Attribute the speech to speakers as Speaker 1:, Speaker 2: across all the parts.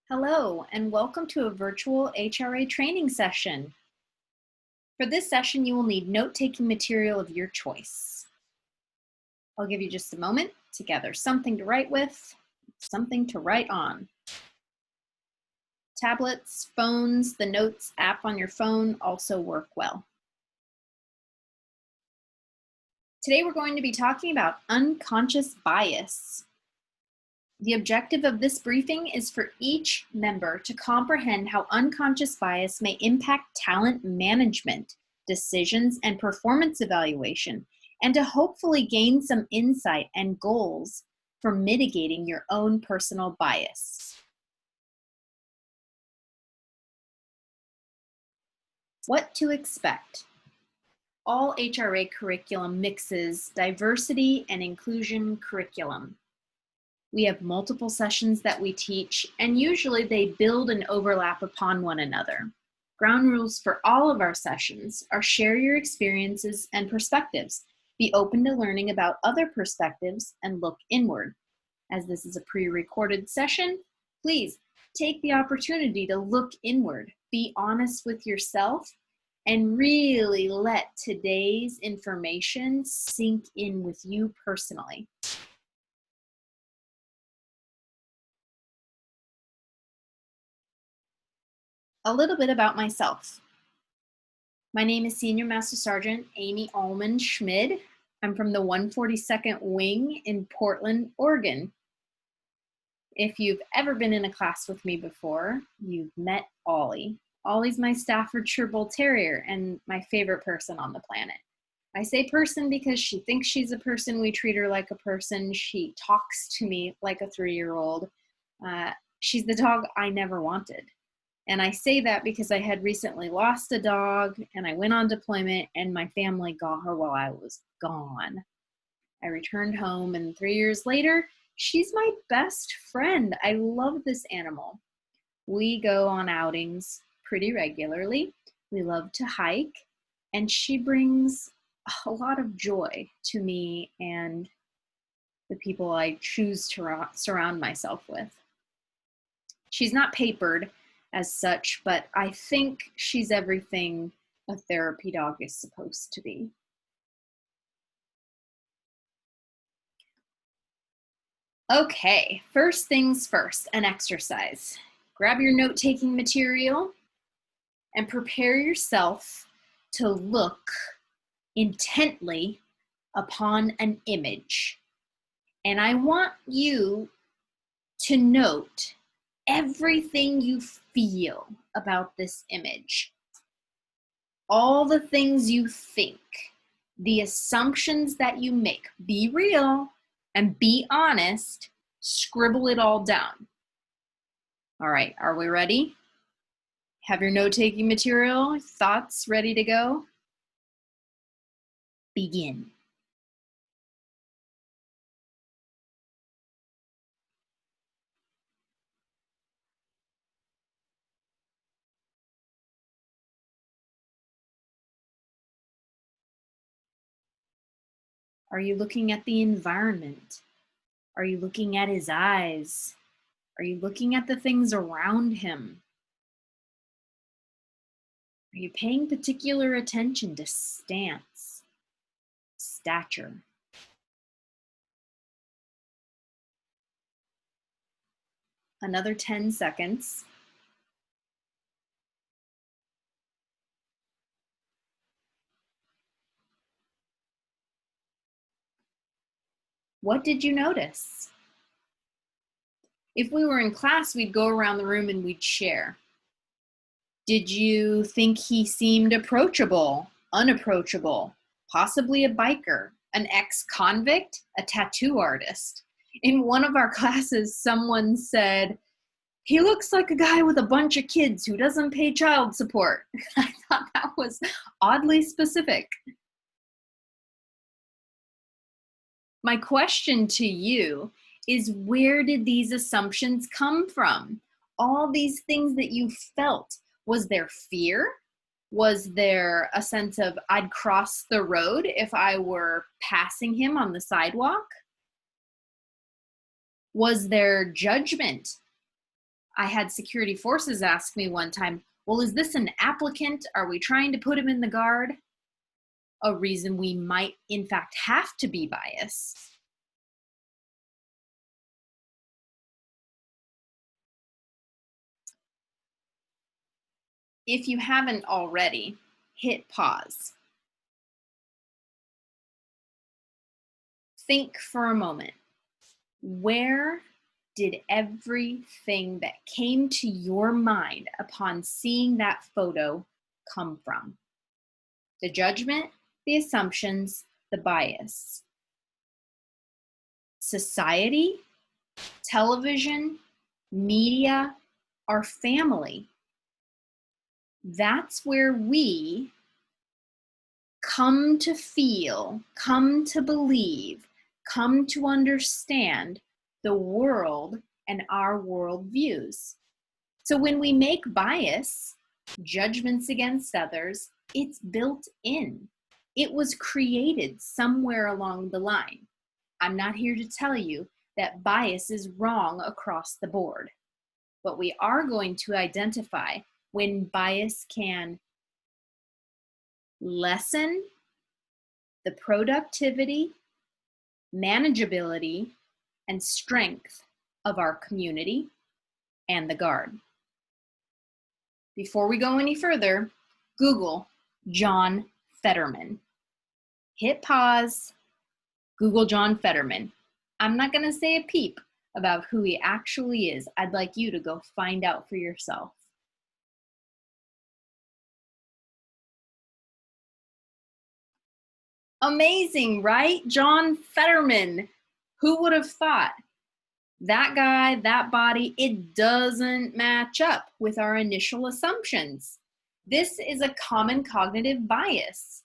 Speaker 1: Hello, and welcome to a virtual HRA training session. For this session, you will need note-taking material of your choice. I'll give you just a moment to gather something to write with, something to write on. Tablets, phones, the Notes app on your phone also work well. Today, we're going to be talking about unconscious bias. The objective of this briefing is for each member to comprehend how unconscious bias may impact talent management, decisions, and performance evaluation, and to hopefully gain some insight and goals for mitigating your own personal bias. What to expect? All HRA curriculum mixes diversity and inclusion curriculum. We have multiple sessions that we teach, and usually they build and overlap upon one another. Ground rules for all of our sessions are share your experiences and perspectives, be open to learning about other perspectives, and look inward. As this is a pre-recorded session, please take the opportunity to look inward, be honest with yourself, and really let today's information sink in with you personally. A little bit about myself. My name is Senior Master Sergeant Amy Allman Schmid. I'm from the 142nd Wing in Portland, Oregon. If you've ever been in a class with me before, you've met Ollie. Ollie's my Staffordshire Bull Terrier and my favorite person on the planet. I say person because she thinks she's a person. We treat her like a person. She talks to me like a 3-year-old. She's the dog I never wanted. And I say that because I had recently lost a dog and I went on deployment and my family got her while I was gone. I returned home and 3 years later, she's my best friend. I love this animal. We go on outings pretty regularly. We love to hike, and she brings a lot of joy to me and the people I choose to surround myself with. She's not papered as such, but I think she's everything a therapy dog is supposed to be. Okay, first things first, an exercise. Grab your note-taking material and prepare yourself to look intently upon an image. And I want you to note everything you feel about this image. All the things you think, the assumptions that you make. Be real and be honest. Scribble it all down. All right, are we ready? Have your note-taking material, thoughts ready to go? Begin. Are you looking at the environment? Are you looking at his eyes? Are you looking at the things around him? Are you paying particular attention to stance, stature? Another 10 seconds. What did you notice? If we were in class, we'd go around the room and we'd share. Did you think he seemed approachable, unapproachable, possibly a biker, an ex-convict, a tattoo artist? In one of our classes, someone said, "He looks like a guy with a bunch of kids who doesn't pay child support." I thought that was oddly specific. My question to you is, where did these assumptions come from? All these things that you felt. Was there fear? Was there a sense of I'd cross the road if I were passing him on the sidewalk? Was there judgment? I had security forces ask me one time, well, is this an applicant? Are we trying to put him in the guard? A reason we might, in fact, have to be biased. If you haven't already, hit pause. Think for a moment. Where did everything that came to your mind upon seeing that photo come from? The judgment, the assumptions, the bias. Society, television, media, our family. That's where we come to feel, come to believe, come to understand the world and our worldviews. So when we make bias, judgments against others, it's built in. It was created somewhere along the line. I'm not here to tell you that bias is wrong across the board, but we are going to identify when bias can lessen the productivity, manageability, and strength of our community and the guard. Before we go any further, Google John Fetterman. Hit pause, Google John Fetterman. I'm not going to say a peep about who he actually is. I'd like you to go find out for yourself. Amazing, right? John Fetterman. Who would have thought? That guy, that body, it doesn't match up with our initial assumptions. This is a common cognitive bias.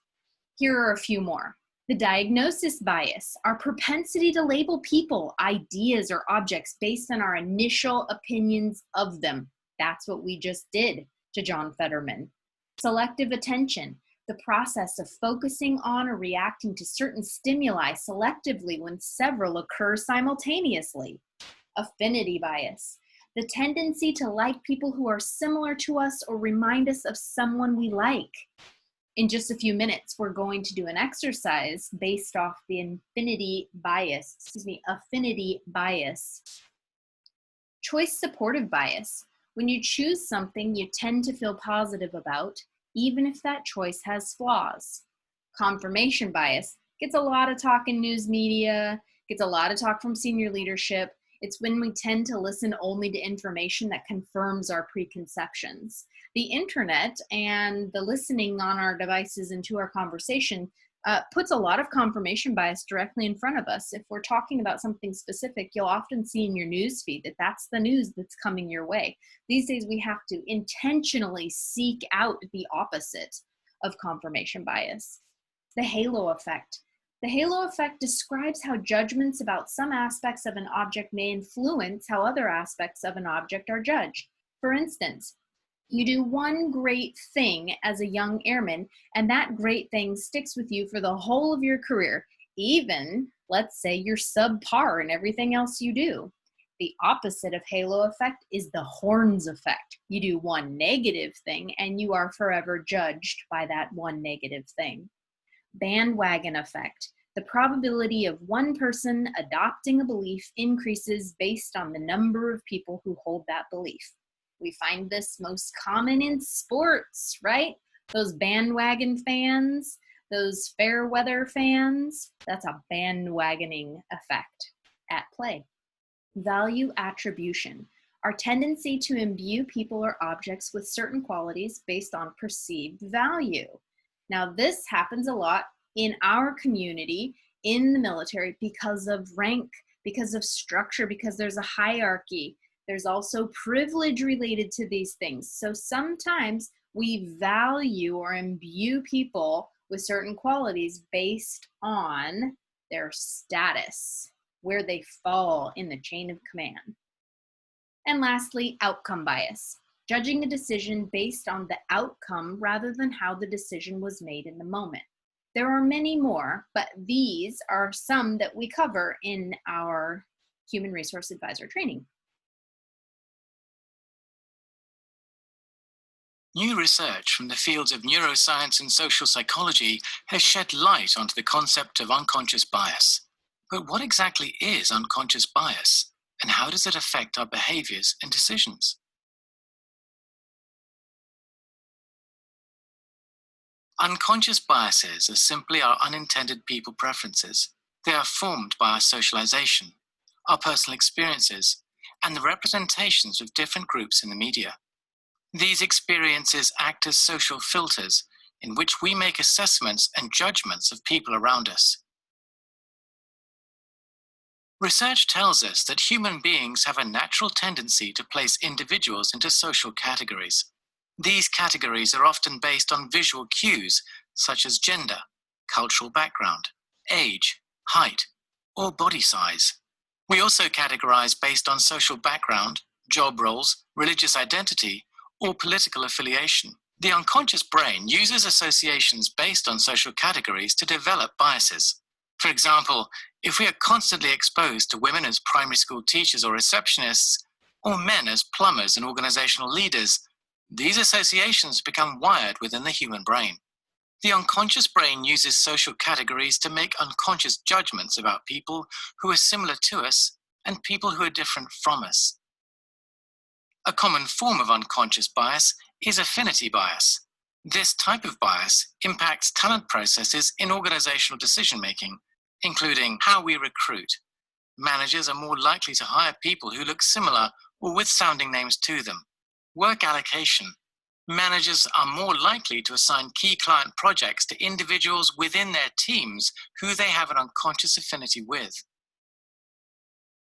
Speaker 1: Here are a few more. The diagnosis bias, our propensity to label people, ideas, or objects based on our initial opinions of them. That's what we just did to John Fetterman. Selective attention, the process of focusing on or reacting to certain stimuli selectively when several occur simultaneously. Affinity bias, the tendency to like people who are similar to us or remind us of someone we like. In just a few minutes, we're going to do an exercise based off the affinity bias. Choice supportive bias. When you choose something you tend to feel positive about, even if that choice has flaws. Confirmation bias gets a lot of talk in news media, gets a lot of talk from senior leadership. It's when we tend to listen only to information that confirms our preconceptions. The internet and the listening on our devices into our conversation puts a lot of confirmation bias directly in front of us. If we're talking about something specific, you'll often see in your news feed that that's the news that's coming your way. These days, we have to intentionally seek out the opposite of confirmation bias. The halo effect. The halo effect describes how judgments about some aspects of an object may influence how other aspects of an object are judged. For instance, you do one great thing as a young airman, and that great thing sticks with you for the whole of your career, even, let's say, you're subpar in everything else you do. The opposite of halo effect is the horns effect. You do one negative thing, and you are forever judged by that one negative thing. Bandwagon effect. The probability of one person adopting a belief increases based on the number of people who hold that belief. We find this most common in sports, right? Those bandwagon fans, those fair weather fans, that's a bandwagoning effect at play. Value attribution, our tendency to imbue people or objects with certain qualities based on perceived value. Now, this happens a lot in our community, in the military, because of rank, because of structure, because there's a hierarchy. There's also privilege related to these things. So sometimes we value or imbue people with certain qualities based on their status, where they fall in the chain of command. And lastly, outcome bias, judging a decision based on the outcome rather than how the decision was made in the moment. There are many more, but these are some that we cover in our Human Resource Advisor training.
Speaker 2: New research from the fields of neuroscience and social psychology has shed light onto the concept of unconscious bias. But what exactly is unconscious bias, and how does it affect our behaviors and decisions? Unconscious biases are simply our unintended people preferences. They are formed by our socialization, our personal experiences, and the representations of different groups in the media. These experiences act as social filters in which we make assessments and judgments of people around us. Research tells us that human beings have a natural tendency to place individuals into social categories. These categories are often based on visual cues such as gender, cultural background, age, height, or body size. We also categorize based on social background, job roles, religious identity, or political affiliation. The unconscious brain uses associations based on social categories to develop biases. For example, if we are constantly exposed to women as primary school teachers or receptionists, or men as plumbers and organizational leaders, these associations become wired within the human brain. The unconscious brain uses social categories to make unconscious judgments about people who are similar to us and people who are different from us. A common form of unconscious bias is affinity bias. This type of bias impacts talent processes in organizational decision-making, including how we recruit. Managers are more likely to hire people who look similar or with sounding names to them. Work allocation. Managers are more likely to assign key client projects to individuals within their teams who they have an unconscious affinity with.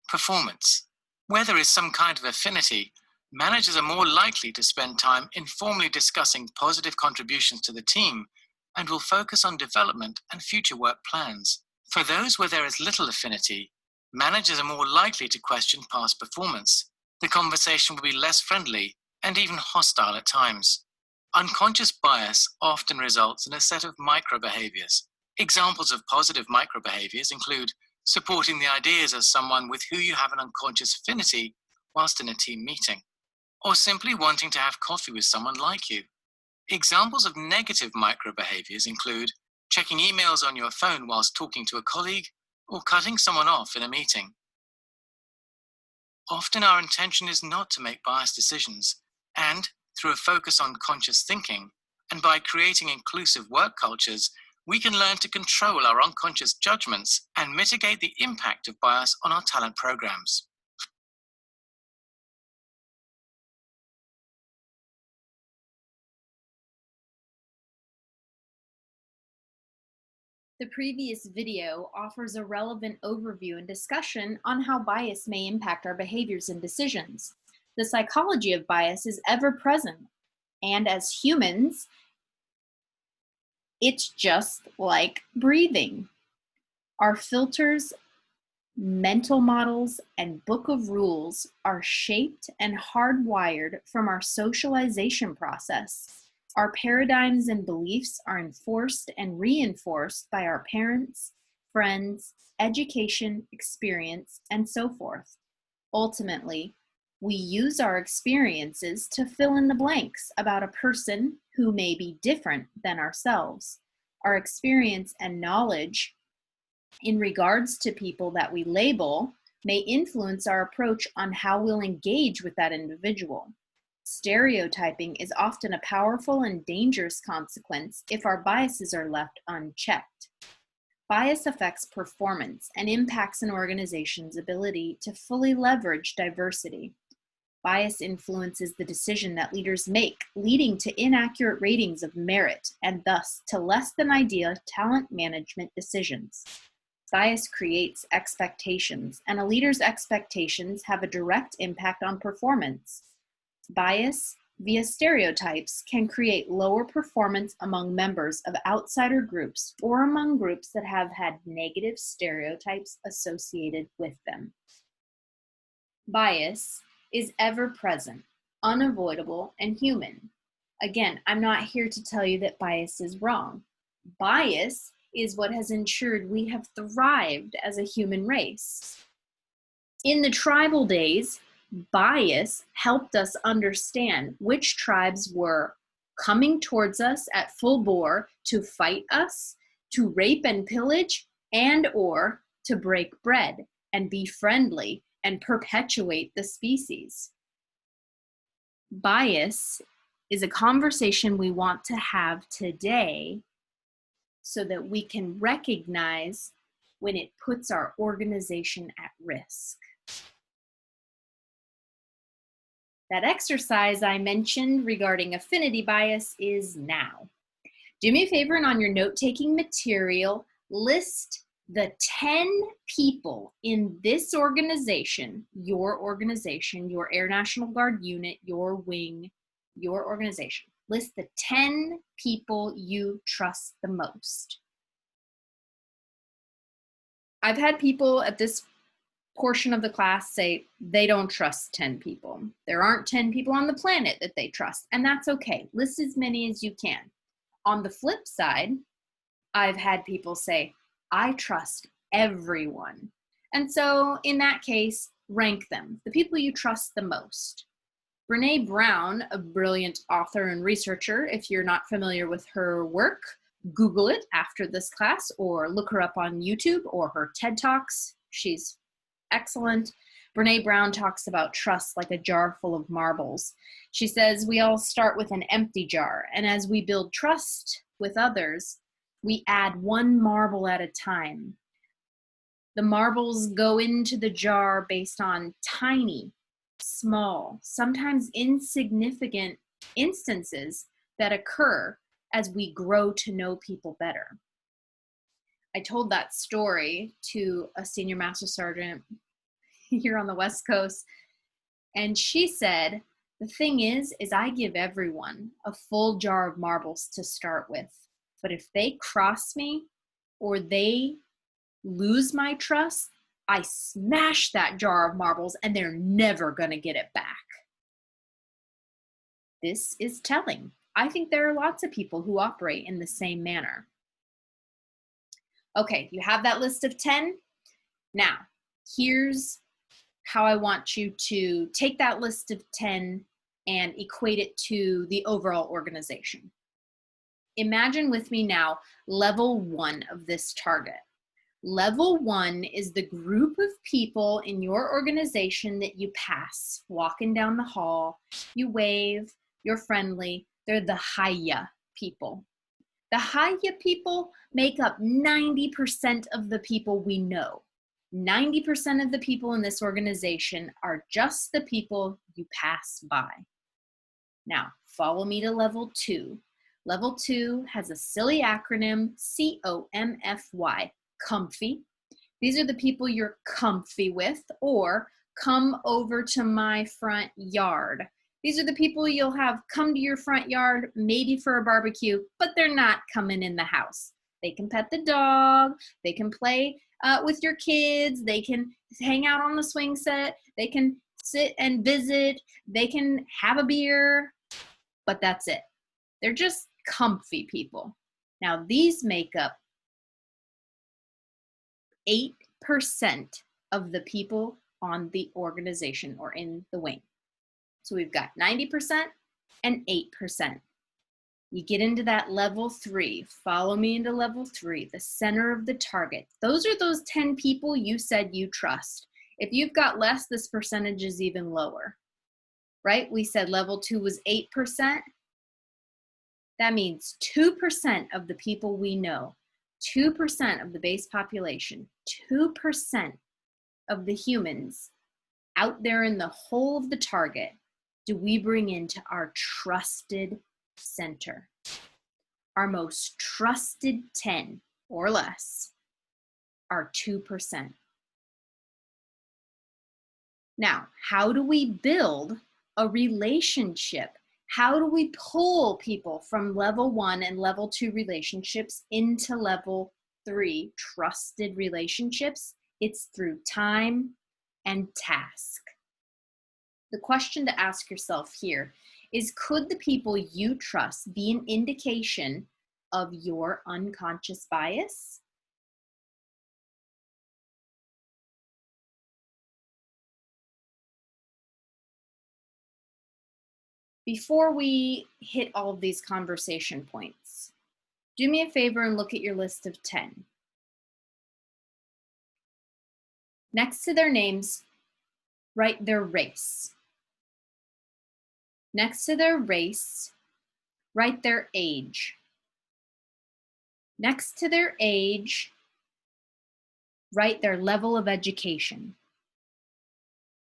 Speaker 2: Performance. Where there is some kind of affinity, managers are more likely to spend time informally discussing positive contributions to the team and will focus on development and future work plans. For those where there is little affinity, managers are more likely to question past performance. The conversation will be less friendly and even hostile at times. Unconscious bias often results in a set of micro-behaviors. Examples of positive micro-behaviors include supporting the ideas of someone with who you have an unconscious affinity whilst in a team meeting, or simply wanting to have coffee with someone like you. Examples of negative micro-behaviors include checking emails on your phone whilst talking to a colleague, or cutting someone off in a meeting. Often our intention is not to make biased decisions, and through a focus on conscious thinking, and by creating inclusive work cultures, we can learn to control our unconscious judgments and mitigate the impact of bias on our talent programs.
Speaker 1: The previous video offers a relevant overview and discussion on how bias may impact our behaviors and decisions. The psychology of bias is ever present, and as humans, it's just like breathing. Our filters, mental models, and book of rules are shaped and hardwired from our socialization process. Our paradigms and beliefs are enforced and reinforced by our parents, friends, education, experience, and so forth. Ultimately, we use our experiences to fill in the blanks about a person who may be different than ourselves. Our experience and knowledge in regards to people that we label may influence our approach on how we'll engage with that individual. Stereotyping is often a powerful and dangerous consequence if our biases are left unchecked. Bias affects performance and impacts an organization's ability to fully leverage diversity. Bias influences the decision that leaders make, leading to inaccurate ratings of merit and thus to less than ideal talent management decisions. Bias creates expectations, and a leader's expectations have a direct impact on performance. Bias via stereotypes can create lower performance among members of outsider groups or among groups that have had negative stereotypes associated with them. Bias is ever present, unavoidable, and human. Again, I'm not here to tell you that bias is wrong. Bias is what has ensured we have thrived as a human race. In the tribal days, bias helped us understand which tribes were coming towards us at full bore to fight us, to rape and pillage, and or to break bread and be friendly and perpetuate the species. Bias is a conversation we want to have today so that we can recognize when it puts our organization at risk. That exercise I mentioned regarding affinity bias is now. Do me a favor and on your note-taking material, list the 10 people in this organization, your Air National Guard unit, your wing, your organization. List the 10 people you trust the most. I've had people at this portion of the class say they don't trust 10 people. There aren't 10 people on the planet that they trust, and that's okay. List as many as you can. On the flip side, I've had people say, I trust everyone. And so in that case, rank them, the people you trust the most. Brene Brown, a brilliant author and researcher, if you're not familiar with her work, Google it after this class or look her up on YouTube or her TED Talks. She's excellent. Brene Brown talks about trust like a jar full of marbles. She says we all start with an empty jar, and as we build trust with others, we add one marble at a time. The marbles go into the jar based on tiny, small, sometimes insignificant instances that occur as we grow to know people better. I told that story to a senior master sergeant here on the West Coast, and she said, the thing is I give everyone a full jar of marbles to start with, but if they cross me or they lose my trust, I smash that jar of marbles and they're never going to get it back. This is telling. I think there are lots of people who operate in the same manner. Okay, you have that list of 10. Now, here's how I want you to take that list of 10 and equate it to the overall organization. Imagine with me now level 1 of this target. Level 1 is the group of people in your organization that you pass walking down the hall. You wave, you're friendly. They're the Haya people. The Haya people make up 90% of the people we know. 90% of the people in this organization are just the people you pass by. Now, follow me to level 2. Level 2 has a silly acronym, COMFY, comfy. These are the people you're comfy with, or come over to my front yard. These are the people you'll have come to your front yard, maybe for a barbecue, but they're not coming in the house. They can pet the dog, they can play with your kids, they can hang out on the swing set, they can sit and visit, they can have a beer, but that's it. They're just comfy people. Now these make up 8% of the people on the organization or in the wing. So we've got 90% and 8%. You get into that level 3. Follow me into level 3, the center of the target. Those are those 10 people you said you trust. If you've got less, this percentage is even lower, right? We said level 2 was 8%. That means 2% of the people we know, 2% of the base population, 2% of the humans out there in the whole of the target do we bring into our trusted center. Our most trusted 10 or less are 2%. Now, how do we build a relationship? How do we pull people from level 1 and level 2 relationships into level 3 trusted relationships? It's through time and task. The question to ask yourself here is, could the people you trust be an indication of your unconscious bias? Before we hit all of these conversation points, do me a favor and look at your list of 10. Next to their names, write their race. Next to their race, write their age. Next to their age, write their level of education.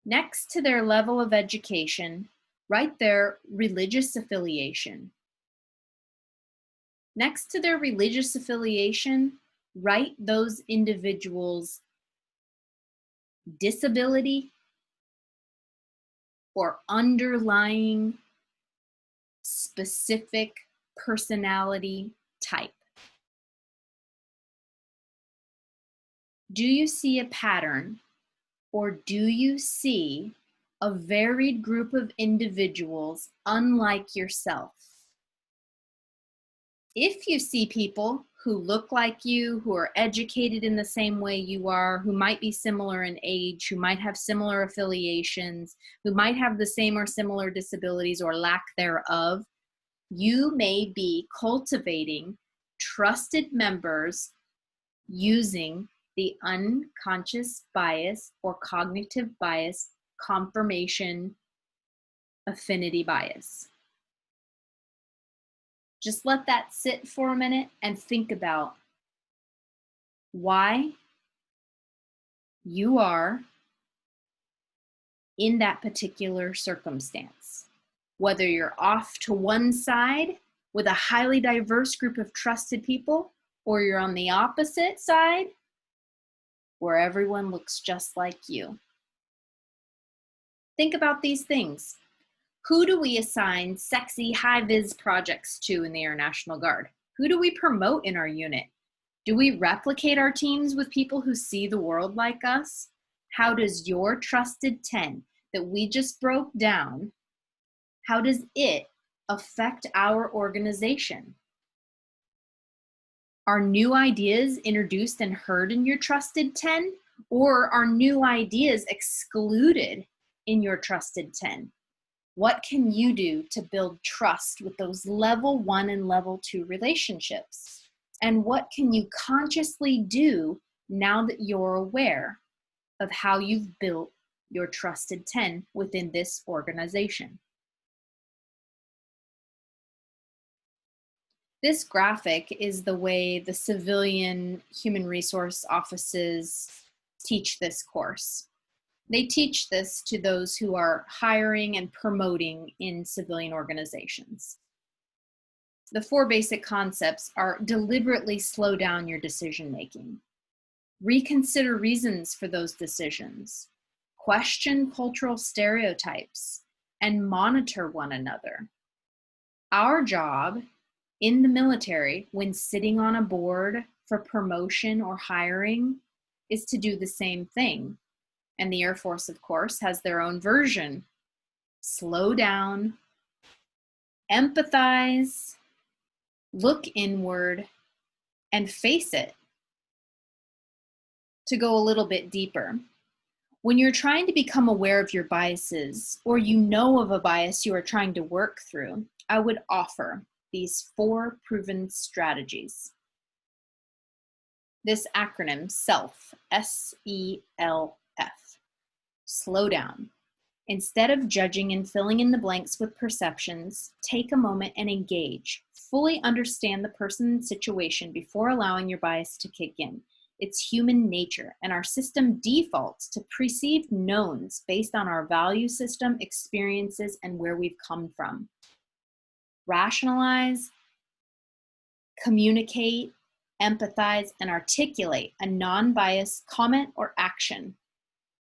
Speaker 1: Next to their level of education, write their religious affiliation. Next to their religious affiliation, write those individuals' disability or underlying specific personality type. Do you see a pattern, or do you see a varied group of individuals unlike yourself? If you see people who look like you, who are educated in the same way you are, who might be similar in age, who might have similar affiliations, who might have the same or similar disabilities or lack thereof, you may be cultivating trusted members using the unconscious bias or cognitive bias confirmation affinity bias. Just let that sit for a minute and think about why you are in that particular circumstance. Whether you're off to one side with a highly diverse group of trusted people, or you're on the opposite side where everyone looks just like you. Think about these things. Who do we assign sexy high-vis projects to in the Air National Guard? Who do we promote in our unit? Do we replicate our teams with people who see the world like us? How does your trusted 10 that we just broke down, how does it affect our organization? Are new ideas introduced and heard in your trusted 10, or are new ideas excluded in your trusted 10? What can you do to build trust with those level 1 and level 2 relationships? And what can you consciously do now that you're aware of how you've built your trusted 10 within this organization? This graphic is the way the civilian human resource offices teach this course. They teach this to those who are hiring and promoting in civilian organizations. The 4 basic concepts are: deliberately slow down your decision making, reconsider reasons for those decisions, question cultural stereotypes, and monitor one another. Our job in the military, when sitting on a board for promotion or hiring, is to do the same thing. And the Air Force, of course, has their own version. Slow down, empathize, look inward, and face it. To go a little bit deeper, when you're trying to become aware of your biases, or you know of a bias you are trying to work through, I would offer these 4 proven strategies. This acronym, SELF, S-E-L-F. Slow down. Instead of judging and filling in the blanks with perceptions, take a moment and engage. Fully understand the person and situation before allowing your bias to kick in. It's human nature, and our system defaults to perceived knowns based on our value system, experiences, and where we've come from. Rationalize, communicate, empathize, and articulate a non-biased comment or action.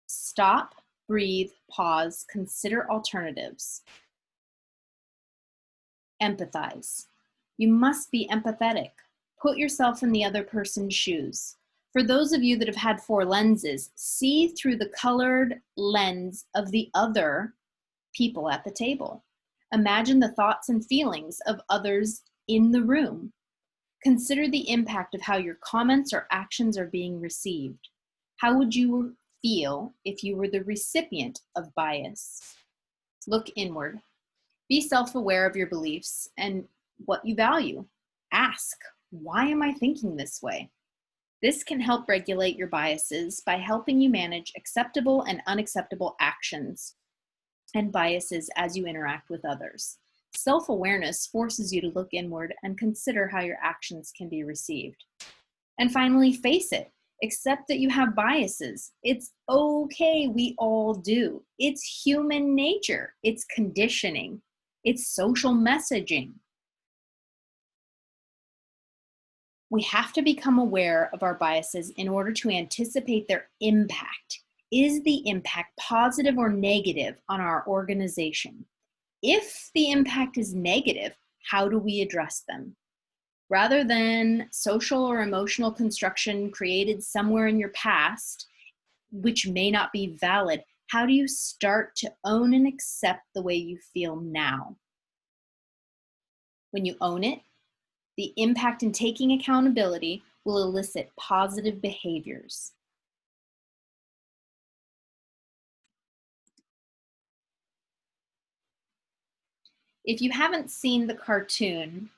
Speaker 1: Stop, breathe, pause, consider alternatives. Empathize. You must be empathetic. Put yourself in the other person's shoes. For those of you that have had 4 lenses, see through the colored lens of the other people at the table. Imagine the thoughts and feelings of others in the room. Consider the impact of how your comments or actions are being received. How would you feel if you were the recipient of bias? Look inward. Be self-aware of your beliefs and what you value. Ask, why am I thinking this way? This can help regulate your biases by helping you manage acceptable and unacceptable actions and biases as you interact with others. Self-awareness forces you to look inward and consider how your actions can be received. And finally, face it. Accept that you have biases. It's okay, we all do. It's human nature. It's conditioning. It's social messaging. We have to become aware of our biases in order to anticipate their impact. Is the impact positive or negative on our organization? If the impact is negative, how do we address them? Rather than social or emotional construction created somewhere in your past, which may not be valid, how do you start to own and accept the way you feel now? When you own it, the impact in taking accountability will elicit positive behaviors. If you haven't seen the cartoon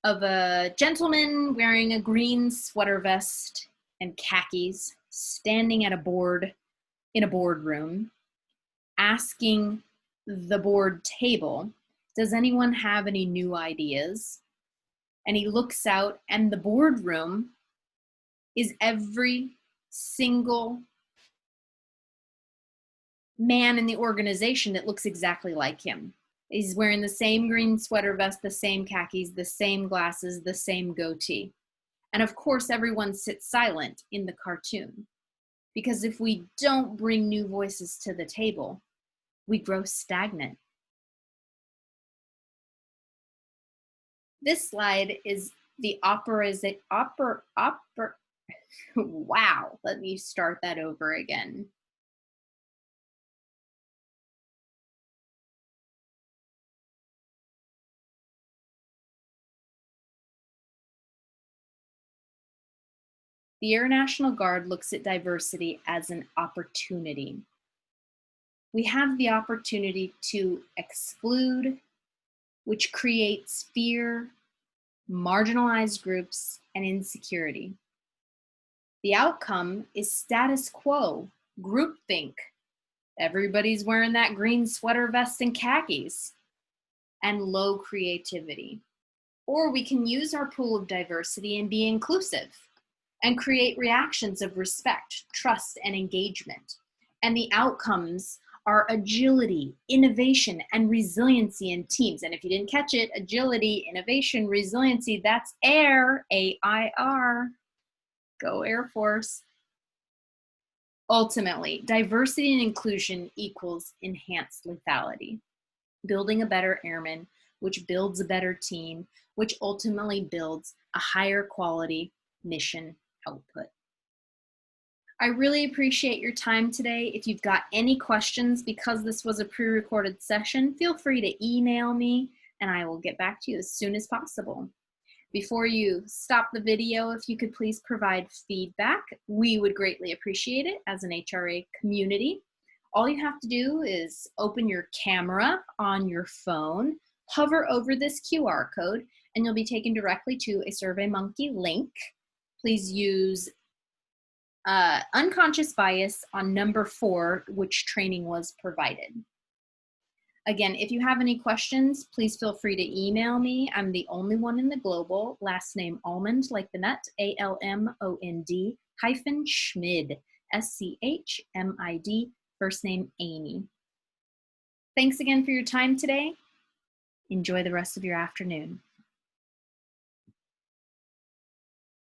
Speaker 1: of a gentleman wearing a green sweater vest and khakis, standing at a board in a boardroom, asking the board table, does anyone have any new ideas? And he looks out, and the boardroom is every single man in the organization that looks exactly like him. He's wearing the same green sweater vest, the same khakis, the same glasses, the same goatee. And of course, everyone sits silent in the cartoon. Because if we don't bring new voices to the table, we grow stagnant. This slide is the wow, let me start that over again. The Air National Guard looks at diversity as an opportunity. We have the opportunity to exclude, which creates fear, marginalized groups, and insecurity. The outcome is status quo, groupthink. Everybody's wearing that green sweater vest and khakis, and low creativity. Or we can use our pool of diversity and be inclusive and create reactions of respect, trust, and engagement. And the outcomes are agility, innovation, and resiliency in teams. And if you didn't catch it, agility, innovation, resiliency, that's AIR, A-I-R. Go Air Force. Ultimately, diversity and inclusion equals enhanced lethality. Building a better airman, which builds a better team, which ultimately builds a higher quality mission output. I really appreciate your time today. If you've got any questions, because this was a pre-recorded session, feel free to email me and I will get back to you as soon as possible. Before you stop the video, if you could please provide feedback, we would greatly appreciate it as an HRA community. All you have to do is open your camera on your phone, hover over this QR code, and you'll be taken directly to a SurveyMonkey link. Please use unconscious bias on number 4, which training was provided. Again, if you have any questions, please feel free to email me. I'm the only one in the global. Last name Almond, like the nut, A-L-M-O-N-D hyphen Schmid, S-C-H-M-I-D, first name Amy. Thanks again for your time today. Enjoy the rest of your afternoon.